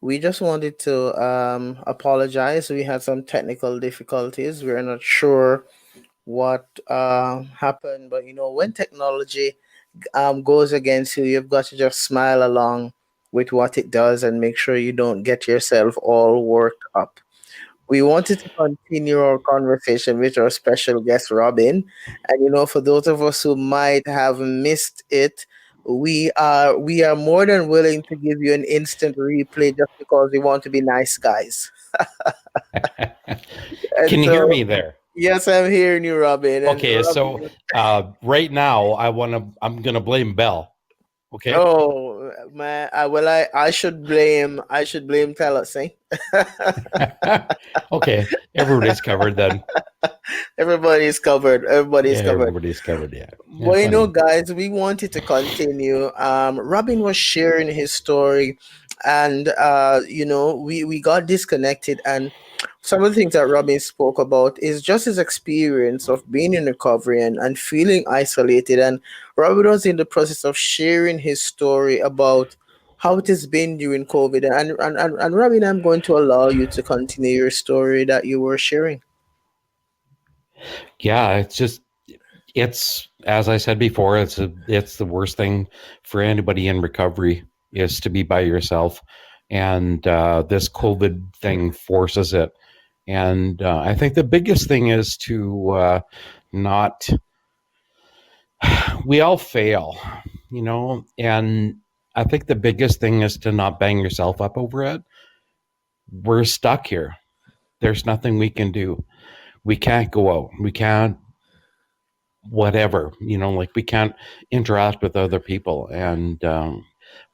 We just wanted to apologize. We had some technical difficulties. We're not sure what happened, but when technology goes against you, you've got to just smile along with what it does and make sure you don't get yourself all worked up. We wanted to continue our conversation with our special guest, Robin. And for those of us who might have missed it, we are more than willing to give you an instant replay just because we want to be nice guys. And Can you hear so, me there? yes, I'm hearing you, Robin. And Okay, so Robin, right now I'm gonna blame Bell. Okay. oh man, I should blame Talos, eh? Okay, everybody's covered then. Everybody's covered. Everybody's Yeah, covered. everybody's covered. Yeah, yeah, Well, funny. guys, we wanted to continue. Robin was sharing his story, and we got disconnected. And some of the things that Robin spoke about is just his experience of being in recovery and feeling isolated. And Robin was in the process of sharing his story about how it has been during COVID. And Robin, I'm going to allow you to continue your story that you were sharing. Yeah, it's as I said before, it's the worst thing for anybody in recovery is to be by yourself, and this COVID thing forces it. And I think the biggest thing is to not. We all fail, and I think the biggest thing is to not bang yourself up over it. We're stuck here. There's nothing we can do. We can't go out. We can't whatever, like we can't interact with other people. And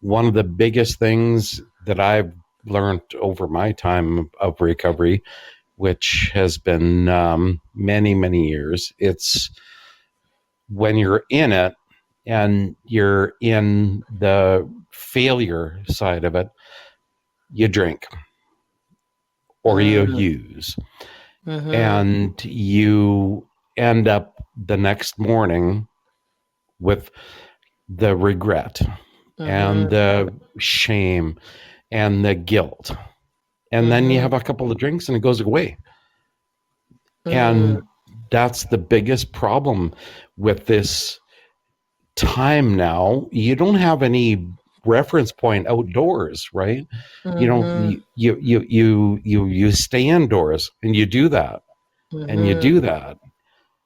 one of the biggest things that I've learned over my time of recovery, which has been many, many years, it's when you're in it and you're in the failure side of it, you drink or you Mm, use, mm-hmm, and you end up the next morning with the regret and mm-hmm, the shame and the guilt. And then you mm-hmm, have a couple of drinks and it goes away. mm, And that's the biggest problem with this time now. You don't have any reference point outdoors, right? mm-hmm, You stay indoors and you do that and you mm-hmm, do that.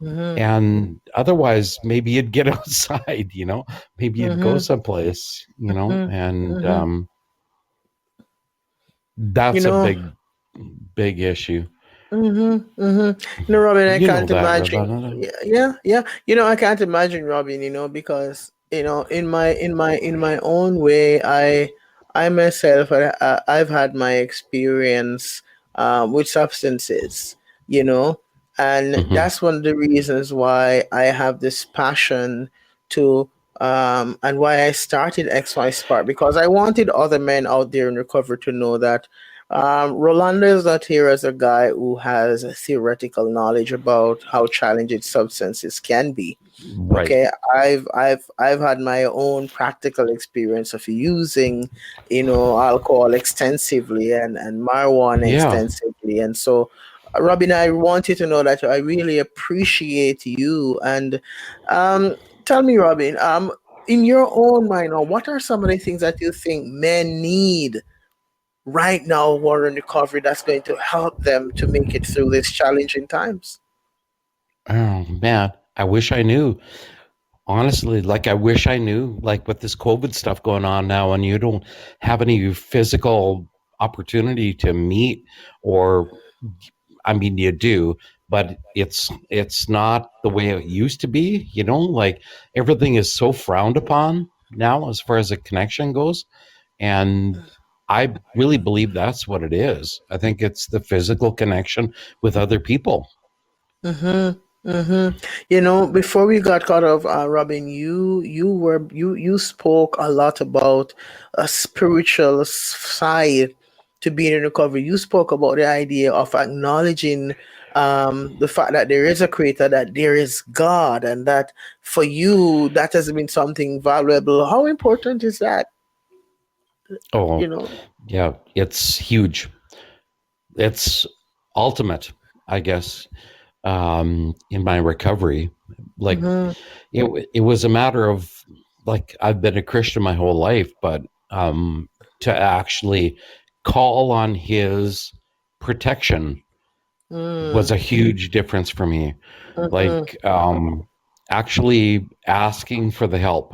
mm-hmm, And otherwise, maybe you'd get outside, maybe you'd go mm-hmm, someplace, mm-hmm, and mm-hmm. You that's a know, big, big issue. Robin, I You know can't that, imagine. Ravana. Yeah, yeah, yeah. I can't imagine, Robin. Because in my own way, I myself, I've had my experience with substances. You know, and Hmm. that's one of the reasons why I have this passion to. And why I started XY Spark, because I wanted other men out there in recovery to know that Rolando is not here as a guy who has a theoretical knowledge about how challenging substances can be. Right. Okay, I've had my own practical experience of using, alcohol extensively and marijuana Yeah. extensively, and so, Robin, I want you to know that I really appreciate you. And tell me, Robin, in your own mind, what are some of the things that you think men need right now who are in recovery that's going to help them to make it through these challenging times? Oh man, I wish I knew. Honestly, like I wish I knew. Like with this COVID stuff going on now, and you don't have any physical opportunity to meet, or I mean, you do, but it's not the way it used to be. Like everything is so frowned upon now as far as a connection goes. And I really believe that's what it is. I think it's the physical connection with other people. Mm-hmm. Mm-hmm. Before we got caught off, Robin, you spoke a lot about a spiritual side to being in recovery. You spoke about the idea of acknowledging the fact that there is a creator, that there is God, and that for you that has been something valuable. How important is that? You Oh, know. yeah, it's huge. It's ultimate, I guess, in my recovery. Like Mhm. it was a matter of like I've been a Christian my whole life, but to actually call on His protection was Mm. a huge difference for me. Mhm. Like actually asking for the help.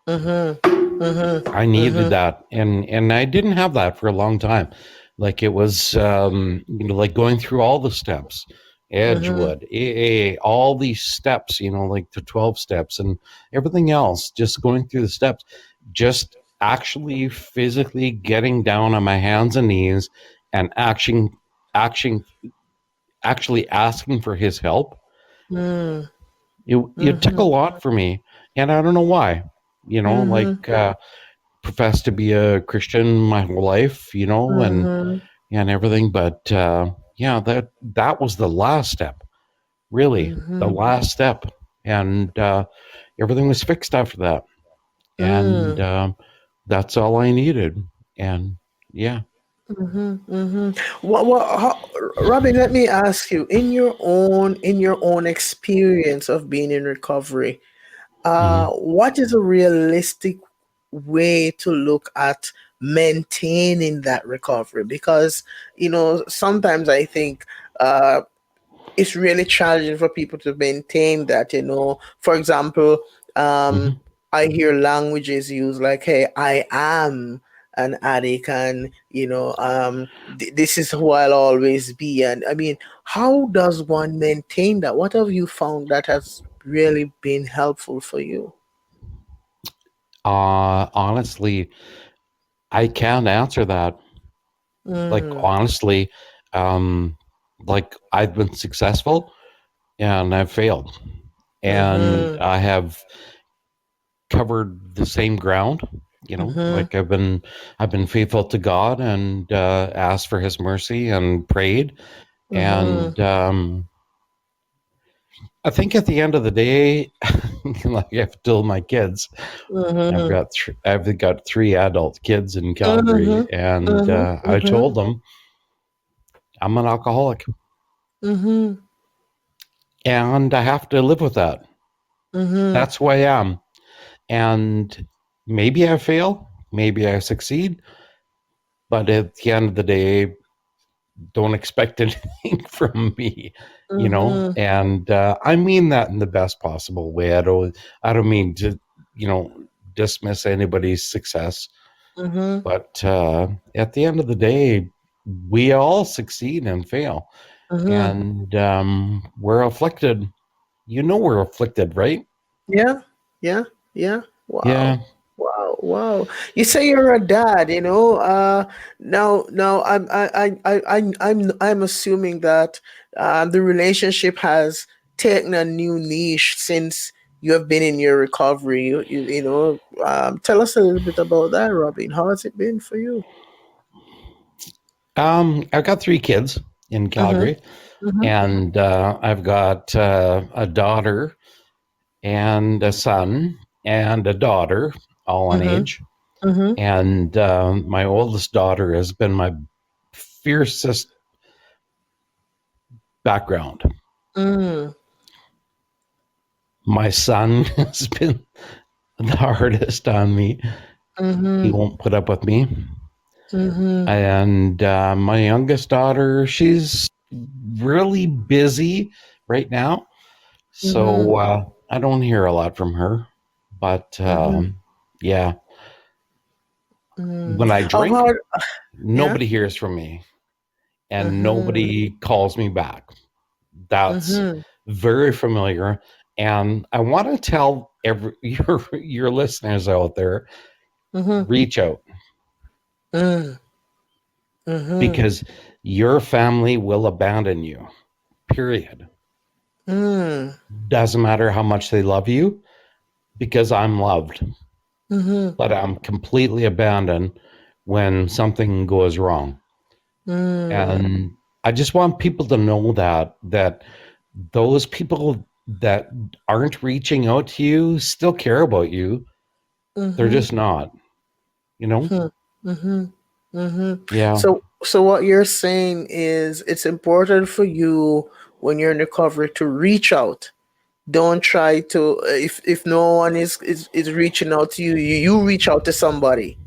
Mhm. Mhm. I needed Mhm. that, and I didn't have that for a long time. Like it was, like going through all the steps, Mhm. Edgewood, AA, all these steps, like the 12 steps and everything else. Just going through the steps, just actually physically getting down on my hands and knees and action, actually asking for His help. Mm. It took a Mhm. lot for me, and I don't know why. Mhm. Like. Professed to be a Christian my whole life, Mhm. and everything. But yeah, that was the last step, really, the Mhm. last step, and everything was fixed after that, and Mm. that's all I needed. And yeah. Mhm. Mhm. Robin, let me ask you, in your own experience of being in recovery, Mhm. what is a realistic way to look at maintaining that recovery? Because, sometimes I think it's really challenging for people to maintain that. For example, um Mhm. I hear languages used like, hey, I am an addict, and this is who I'll always be. And I mean, how does one maintain that? What have you found that has really been helpful for you? Honestly, I can't answer that. Like Mm, honestly, um, like I've been successful and I've failed, and mm-hmm, I have covered the same ground. mm-hmm, Like I've been faithful to God and asked for His mercy and prayed. mm-hmm, And I think at the end of the day, like I've told my kids, mm-hmm, I've got three adult kids in mm-hmm, Calgary, and mm-hmm, I mm-hmm, told them I'm an alcoholic, mm-hmm, and I have to live with that. mm-hmm, That's who I am, and maybe I fail, maybe I succeed, but at the end of the day, don't expect anything from me, mm-hmm, and I mean that in the best possible way. I don't mean to, you know, dismiss anybody's success, mm-hmm. but at the end of the day, we all succeed and fail, Mm-hmm. and we're afflicted. We're afflicted, right? Yeah, yeah, yeah. Wow. Yeah. Wow, wow. You say you're a dad, now I'm assuming that the relationship has taken a new niche since you have been in your recovery. Tell us a little bit about that, Robin. How has it been for you? I've got three kids in Mm-hmm. Calgary, Mm-hmm. and I've got a daughter and a son and a daughter, all on Mm-hmm. age. Mm-hmm. And my oldest daughter has been my fiercest background. Mm. My son has been the hardest on me. He Mm-hmm. won't put up with me. Mm-hmm. And my youngest daughter, she's really busy right now. Mm-hmm. So I don't hear a lot from her. But Mm-hmm. yeah, Mm. when I How drink, hard? Yeah. nobody hears from me and Mm-hmm. nobody calls me back. That's Mm-hmm. very familiar. And I want to tell your listeners out there, Mm-hmm. reach out, Mm. Mm-hmm. because your family will abandon you. Period. Mm. Doesn't matter how much they love you, because I'm loved, Mm-hmm. but I'm completely abandoned when something goes wrong. Mm. And I just want people to know that those people that aren't reaching out to you still care about you. They're Mm-hmm. just not, you know? Hmm. Mm-hmm. Mm-hmm. Yeah. So what you're saying is it's important for you when you're in recovery to reach out. Don't try to if no one is reaching out to you, you reach out to somebody.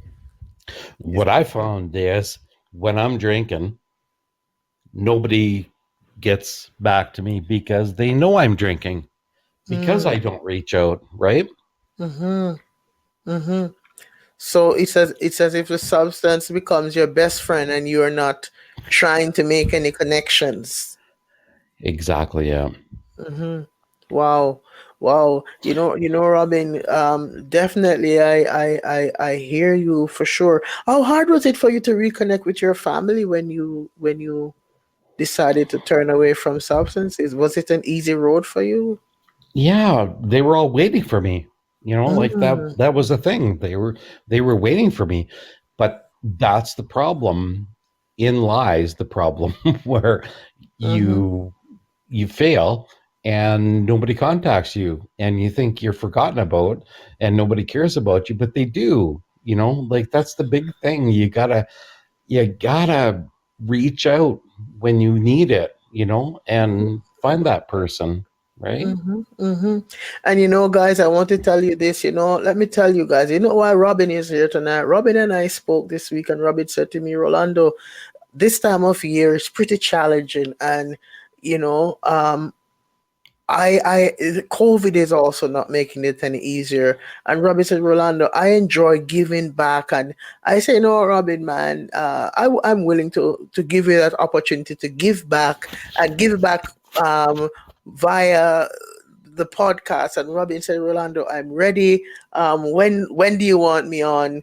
What I found is when I'm drinking, nobody gets back to me because they know I'm drinking because Mm, I don't reach out, right? mm-hmm. Mm-hmm. So it's as if the substance becomes your best friend and you're not trying to make any connections. Exactly. Yeah. Mm-hmm. Wow. Wow. Robin, definitely I hear you for sure. How hard was it for you to reconnect with your family when you decided to turn away from substances? Was it an easy road for you? Yeah, they were all waiting for me. Like Mm, that was a thing. They were waiting for me. But that's the problem. In lies the problem where mm-hmm, you you fail and nobody contacts you and you think you're forgotten about and nobody cares about you, but they do. Like that's the big thing. You gotta reach out when you need it, and find that person, right? mm-hmm, mm-hmm. And guys, I want to tell you this. Let me tell you guys. You know why Robin is here tonight? Robin and I spoke this week, and Robin said to me, Rolando, this time of year is pretty challenging, and you know, um, COVID is also not making it any easier. And Robin said, Rolando, I enjoy giving back. And I say, no, Robin, man, I'm willing to give you that opportunity to give back and give back via the podcast. And Robin said, Rolando, I'm ready. When do you want me on?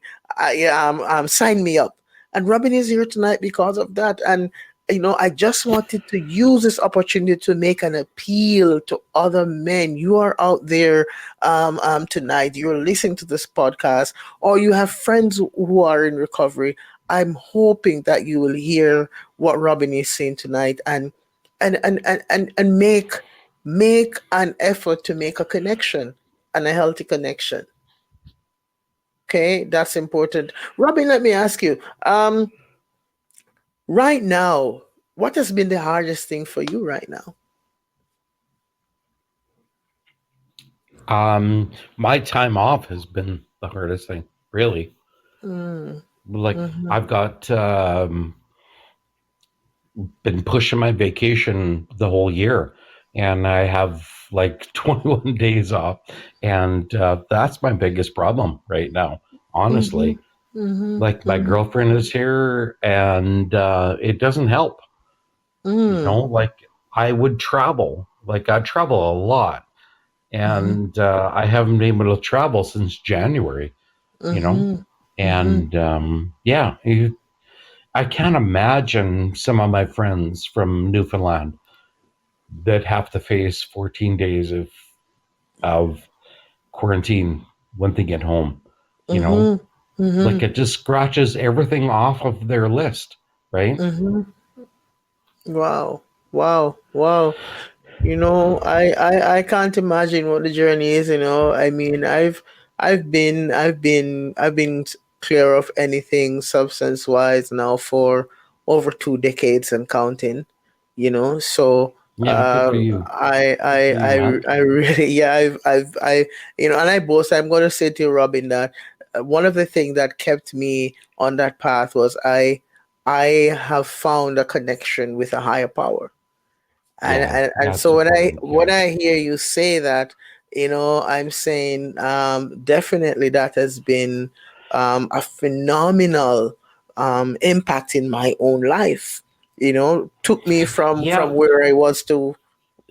Sign me up. And Robin is here tonight because of that. And I just wanted to use this opportunity to make an appeal to other men. You are out there tonight, you're listening to this podcast, or you have friends who are in recovery. I'm hoping that you will hear what Robin is saying tonight and make an effort to make a connection and a healthy connection. Okay, that's important. Robin, let me ask you, right now, what has been the hardest thing for you right now? My time off has been the hardest thing, really. Mm, Like mhm, I've got been pushing my vacation the whole year, and I have like 21 days off, and that's my biggest problem right now. mhm, Honestly, mhm, like my mhm, girlfriend is here, and it doesn't help. mm, Like I would travel, like I travel a lot, mhm, and I haven't been able to travel since January. You know, mhm, mhm, and yeah, I can't imagine some of my friends from Newfoundland that have to face 14 days of quarantine when they get home. You know, mhm, like mhm, it just scratches everything off of their list, right? mhm. Wow, wow, wow. I can't imagine what the journey is, I mean, I've been clear of anything substance wise now for over 2 decades and counting, so Yeah, good for you. Good for you, man. I really, yeah, and I'm going to say to you, Robin, that one of the things that kept me on that path was I have found a connection with a higher power. and Yeah, and, and that's so important. when Yeah. I hear you say that, I'm saying definitely that has been a phenomenal impact in my own life. Took me from Yeah, where I was to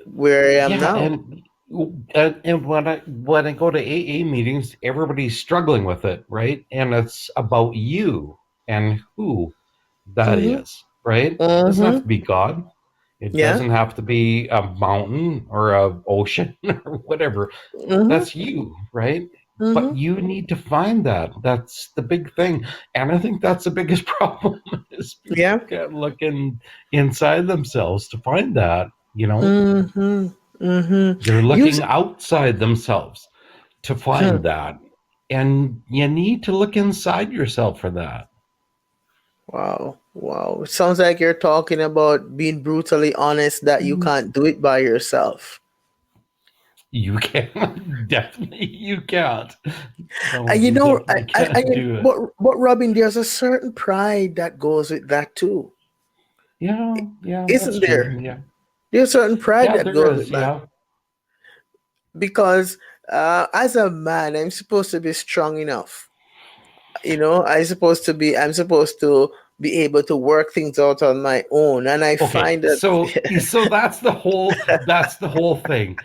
where I am yeah, now. and when I go to AA meetings, everybody's struggling with it, right? And it's about you and who that Mm-hmm. is, right? It doesn't have to Mm-hmm. be God. It Yeah. doesn't have to be a mountain or a ocean or whatever. Mm-hmm. That's you, right? But Mm-hmm. you need to find that. That's the big thing. And I think that's the biggest problem is Yeah. people can't look inside themselves to find that. Mm-hmm. Mm-hmm. They're You. looking outside themselves to find that. And you need to look inside yourself for that. Wow. Wow. It sounds like you're talking about being brutally honest that you can't do it by yourself. You can't. Definitely, you can't. No, And you you know, definitely can't do it. but Robin, there's a certain pride that goes with that too, Yeah, yeah, that's isn't true. there? Yeah, There's a certain pride yeah, that there goes with is. that Yeah. because as a man, I'm supposed to be strong enough. You know, I'm supposed to be able to work things out on my own, and I Okay, find that. so that's the whole thing.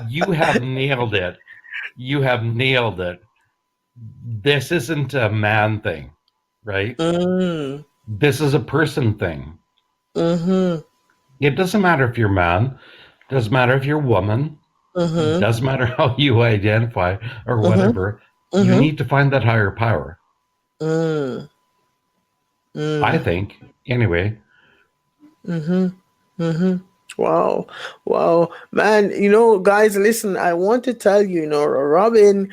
You have nailed it. You have nailed it. This isn't a man thing, right? Mm, This is a person thing. mm-hmm, It doesn't matter if you're man, doesn't matter if you're woman, mm-hmm, doesn't matter how you identify or mm-hmm, whatever. You mm-hmm, need to find that higher power. mm, I mm, think. Anyway, mm-hmm. Mm-hmm. Wow. Wow. Man, you know, guys, listen, I want to tell you, you know, Robin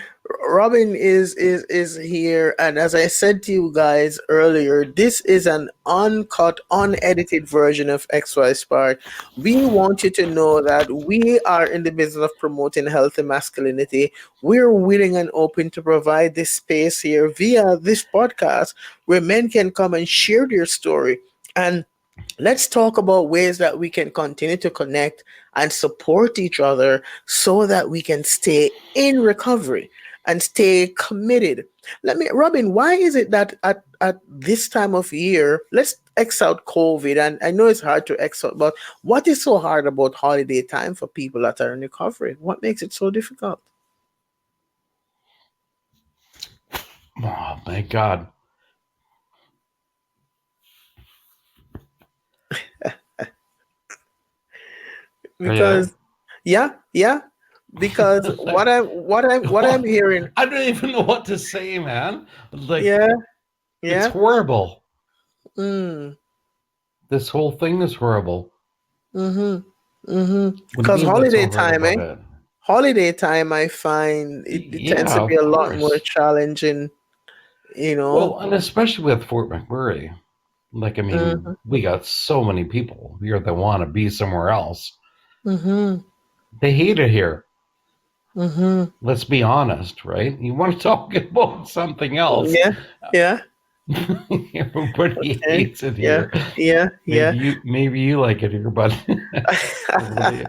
is here, and as I said to you guys earlier, this is an uncut, unedited version of XY Spark. We want you to know that we are in the business of promoting healthy masculinity. We're willing and open to provide this space here via this podcast where men can come and share their story. And let's talk about ways that we can continue to connect and support each other so that we can stay in recovery and stay committed. Robin, why is it that at this time of year, let's X out COVID, and I know it's hard to X out, but what is so hard about holiday time for people that are in recovery? What makes it so difficult? oh my God. Are you there? Because, yeah, yeah, because Like, what I'm hearing, I don't even know what to say, man. Like, yeah, it's yeah, horrible. mm, This whole thing is horrible. mm-hmm, mm-hmm. What do you Because mean? What's holiday so hard time, eh? about it? Holiday time, I find it tends Yeah, to be of a lot more course. challenging, you know. Well, and especially with Fort McMurray. Like, I mean, Mm-hmm, we got so many people here that want to be somewhere else. mm-hmm, They hate it here. mm-hmm. Let's be honest, right? You want to talk about something else. Yeah, yeah, Everybody okay, hates it yeah, here. yeah, yeah. Maybe you like it here, but everybody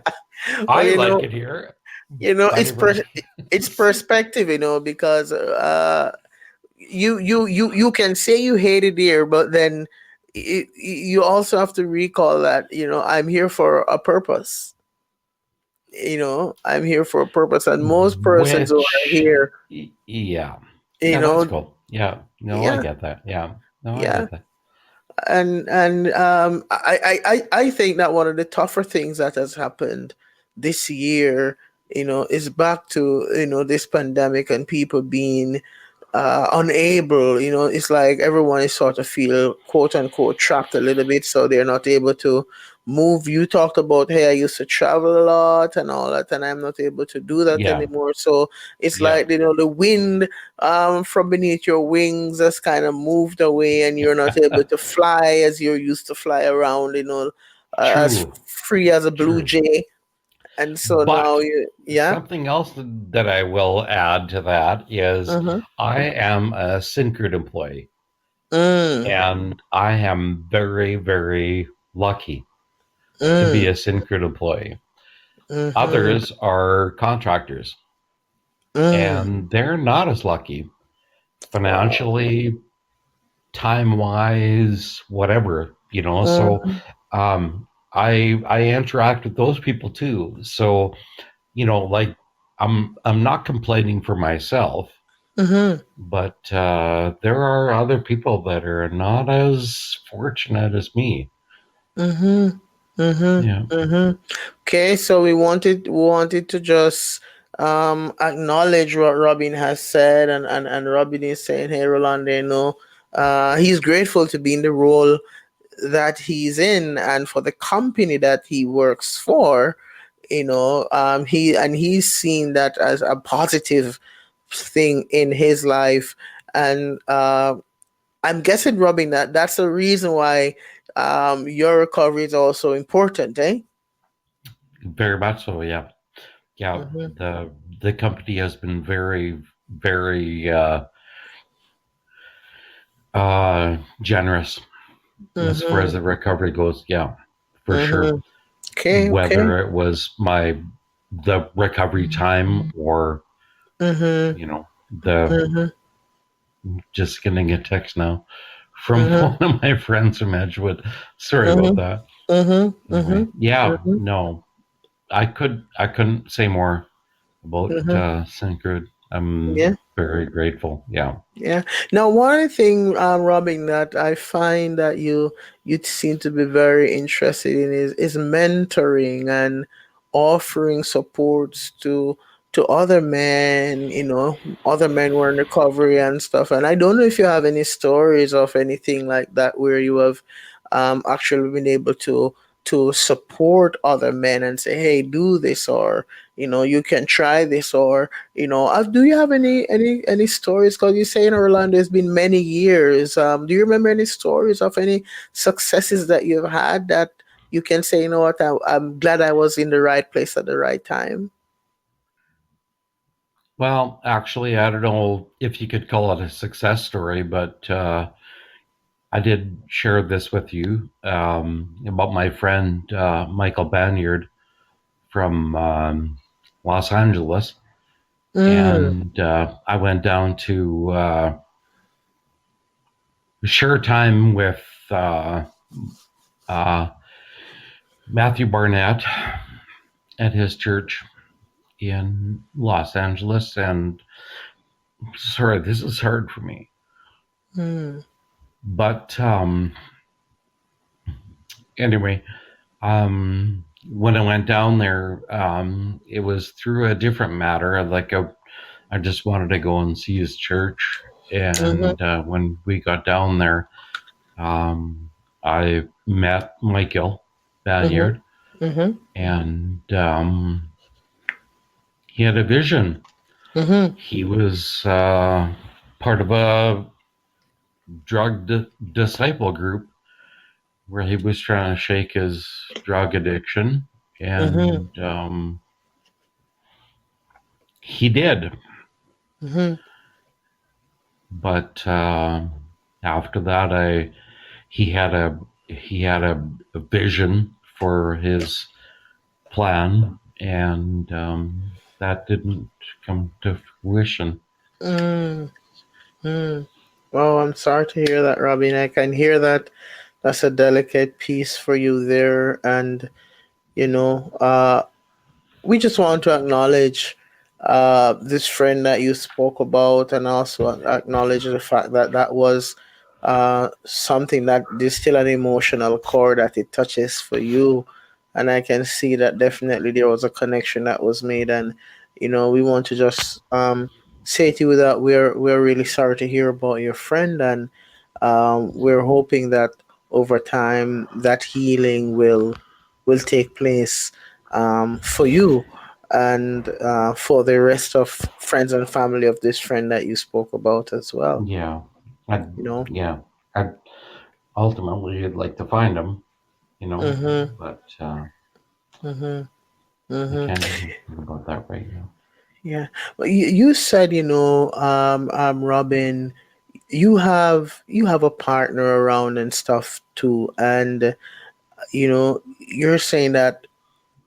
Well, I like it here. But everybody it's perspective, you know, because you can say you hate it here, but then you also have to recall that, you know, I'm here for a purpose. You know, I'm here for a purpose, and most persons who are which here, yeah. you Yeah, that's know, cool. Yeah. No, I yeah, get that. Yeah. No, I yeah. get that. And I think that one of the tougher things that has happened this year, you know, is back to, you know, this pandemic and people being unable, you know, it's like everyone is sort of feel quote unquote trapped a little bit, so they're not able to move. You talked about, hey, I used to travel a lot and all that, and I'm not able to do that Yeah. anymore. So it's Yeah. like, you know, the wind from beneath your wings has kind of moved away, and you're not able to fly as you used to fly around, you know, as True. free as a blue True. jay. And so now But you, yeah. something else that I will add to that is Mm-hmm. I am a Syncrude employee Mm, and I am very, very lucky to be mm, a Syncrude employee. mm-hmm, Others are contractors mm. and they're not as lucky Wow. financially, time wise, whatever, So Mm-hmm. I interact with those people too. So like I'm not complaining for myself, Mm-hmm. but there are other people that are not as fortunate as me. Mm-hmm. Yeah, Mm-hmm. Mm-hmm. Okay, so we wanted to just acknowledge what Robin has said, and Robin is saying, hey Rolando, you know, he's grateful to be in the role that he's in and for the company that he works for. You know, he's seen that as a positive thing in his life. And I'm guessing, Robin, that that's the reason why your recovery is also important, eh? Very much so, yeah. Yeah, Mm-hmm. the company has been very, very generous as far as Mm-hmm. the recovery goes. Yeah, for sure. Mm-hmm. Okay, okay. Whether it was the recovery time or Mm-hmm. you know the Mm-hmm. just getting a text now from Mm-hmm. one of my friends from Edgewood. Sorry about Mm-hmm. that. Mm-hmm. Anyway, yeah, Mm-hmm. no, I couldn't say more about Mm-hmm. Syncrude. I'm Yeah. very grateful. Yeah. Yeah. Now, one thing, Robin, that I find that you seem to be very interested in is mentoring and offering supports to other men, other men who are in recovery and stuff. And I don't know if you have any stories of anything like that where you have actually been able to support other men and say, hey, do this, or you can try this, or do you have any stories? Because you say in Orlando it's been many years. Do you remember any stories of any successes that you've had that you can say, you know what, I'm glad I was in the right place at the right time? Well, actually, I don't know if you could call it a success story, but I did share this with you about my friend Michael Banyard from Los Angeles, Mm, and I went down to share time with uh, uh, Matthew Barnett at his church in Los Angeles, and sorry, this is hard for me, mm, but anyway, when I went down there, it was through a different matter. I just wanted to go and see his church. mm-hmm, And when we got down there, I met Michael mm-hmm, Banyard, mm-hmm, and he had a vision. mm-hmm, He was part of a disciple group where he was trying to shake his drug addiction, mm-hmm, and he did. mm-hmm, But after that, I he had a vision for his plan, and that didn't come to fruition. mm, mm. Oh, I'm sorry to hear that, Robin. I can hear that that's a delicate piece for you there, and you know, we just want to acknowledge this friend that you spoke about, and also acknowledge the fact that that was something that is still an emotional core that it touches for you. And I can see that definitely there was a connection that was made. And we want to just say to you that we're really sorry to hear about your friend, and we're hoping that over time that healing will take place for you, and for the rest of friends and family of this friend that you spoke about as well. Yeah, I You know. yeah, I ultimately would like to find him, Mm-hmm. but Mm-hmm. I Mm-hmm. can't do anything about that right now. Yeah. Well, you said, Robin, you have a partner around and stuff too, and you're saying that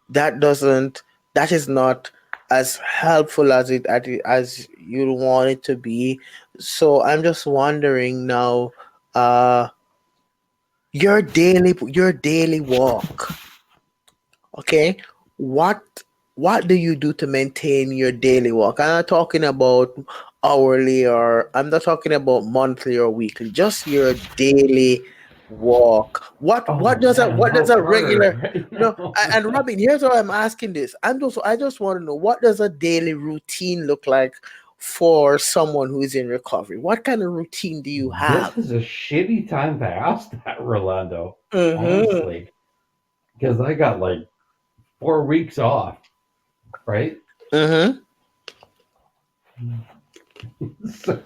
that doesn't that is not as helpful as you want it to be. So I'm just wondering now, uh your daily walk, okay? What do you do to maintain your daily walk? I'm not talking about hourly, or I'm not talking about monthly or weekly, just your daily walk. what Oh what does a man, what does how a hard regular right no now. and Robin, here's why I'm asking this. I just want to know, what does a daily routine look like for someone who is in recovery? What kind of routine do you This have? is a shitty time to ask that, Rolando. Mm-hmm. Honestly, because I got like 4 weeks off, right? Mm-hmm. So,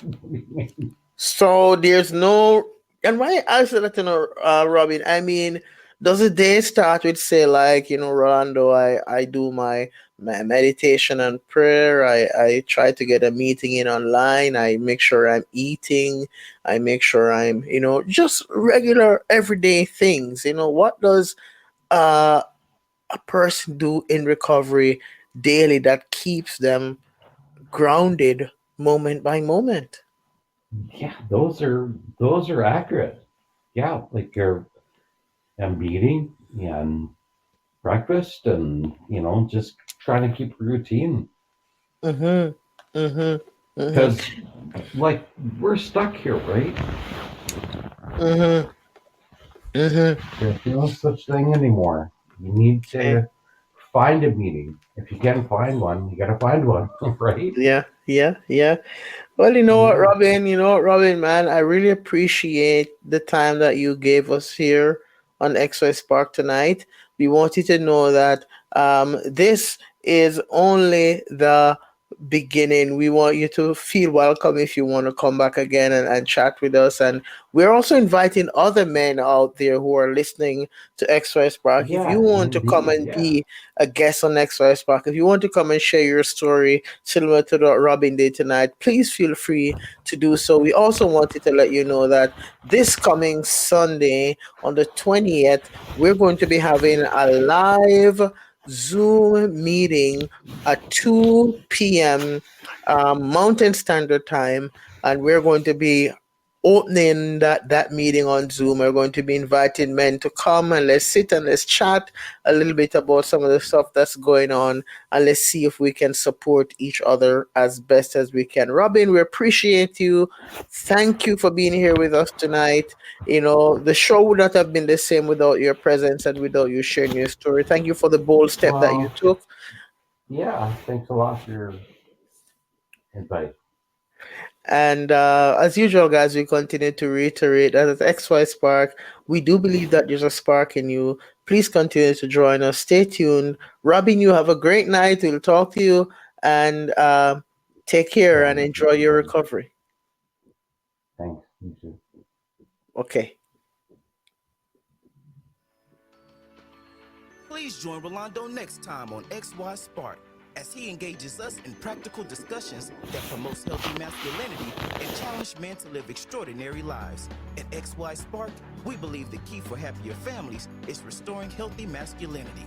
So there's no, and why I said that, Robin. I mean, does the day start with say like, Rolando? I do my meditation and prayer. I try to get a meeting in online. I make sure I'm eating. I make sure I'm, just regular everyday things. What does uh a person do in recovery daily that keeps them grounded moment by moment? Yeah, those are accurate. Yeah, like your meeting and breakfast, and just trying to keep a routine Mm-hmm. Mm-hmm. Mm-hmm. because like we're stuck here, right? Mm-hmm. Mm-hmm. There's no such thing anymore. You need Okay. to find a meeting. If you can't find one, you gotta find one, right? Yeah, yeah, yeah. Well, you know what, Yeah. Robin? Man, I really appreciate the time that you gave us here on XY Spark tonight. We want you to know that this is only the beginning. We want you to feel welcome if you want to come back again and chat with us. And we're also inviting other men out there who are listening to XY Spark. If you Yeah, want to come indeed. and Yeah. be a guest on XY Spark, if you want to come and share your story similar to what Robin did tonight, please feel free to do so. We also wanted to let you know that this coming Sunday on the 20th, we're going to be having a live Zoom meeting at 2 p.m. Mountain Standard Time, and we're going to be opening that meeting on Zoom. We're going to be inviting men to come and let's sit and let's chat a little bit about some of the stuff that's going on, and let's see if we can support each other as best as we can. Robin, we appreciate you. Thank you for being here with us tonight. The show would not have been the same without your presence and without you sharing your story. Thank you for the bold step that you Well, took. yeah. Thanks a lot for your invite. And as usual, guys, we continue to reiterate that at XY Spark, we do believe that there's a spark in you. Please continue to join us. Stay tuned. Robin, you have a great night. We'll talk to you, and take care Yeah, and you too, enjoy your buddy. recovery. Thanks. You too. Okay. Please join Rolando next time on XY Spark as he engages us in practical discussions that promotes healthy masculinity and challenge men to live extraordinary lives. At XY Spark, we believe the key for happier families is restoring healthy masculinity.